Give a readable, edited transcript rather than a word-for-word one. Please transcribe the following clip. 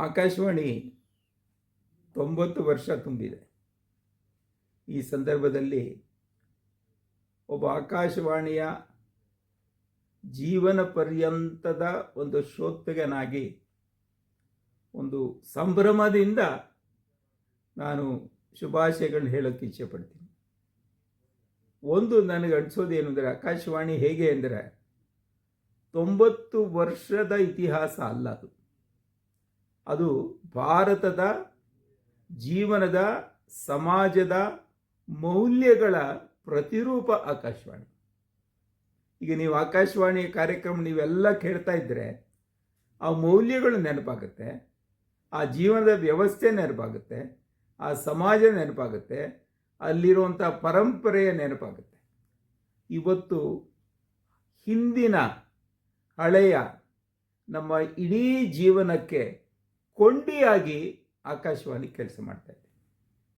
ಆಕಾಶವಾಣಿ 90 ವರ್ಷ ತುಂಬಿದೆ. ಈ ಸಂದರ್ಭದಲ್ಲಿ ಒಬ್ಬ ಆಕಾಶವಾಣಿಯ ಜೀವನ ಪರ್ಯಂತದ ಒಂದು ಶ್ರೋತೃಗನಾಗಿ ಒಂದು ಸಂಭ್ರಮದಿಂದ ನಾನು ಶುಭಾಶಯಗಳನ್ನ ಹೇಳೋಕ್ಕೆ ಇಚ್ಛೆಪಡ್ತೀನಿ. ಒಂದು ನನಗೆ ಅನಿಸೋದೇನು ಅಂದರೆ, ಆಕಾಶವಾಣಿ ಹೇಗೆ ಅಂದರೆ 90 ವರ್ಷದ ಇತಿಹಾಸ ಅಲ್ಲ, ಅದು ಭಾರತದ ಜೀವನದ ಸಮಾಜದ ಮೌಲ್ಯಗಳ ಪ್ರತಿರೂಪ ಆಕಾಶವಾಣಿ. ಈಗ ನೀವು ಆಕಾಶವಾಣಿಯ ಕಾರ್ಯಕ್ರಮ ನೀವೆಲ್ಲ ಕೇಳ್ತಾ ಇದ್ದರೆ ಆ ಮೌಲ್ಯಗಳು ನೆನಪಾಗುತ್ತೆ, ಆ ಜೀವನದ ವ್ಯವಸ್ಥೆ ನೆನಪಾಗುತ್ತೆ, ಆ ಸಮಾಜ ನೆನಪಾಗುತ್ತೆ, ಅಲ್ಲಿರುವಂಥ ಪರಂಪರೆಯ ನೆನಪಾಗುತ್ತೆ. ಇವತ್ತು ಹಿಂದಿನ ಹಳೆಯ ನಮ್ಮ ಇಡೀ ಜೀವನಕ್ಕೆ ಕೊಂಡಿಯಾಗಿ ಆಕಾಶವಾಣಿ ಕೆಲಸ ಮಾಡ್ತಾ ಇದೆ.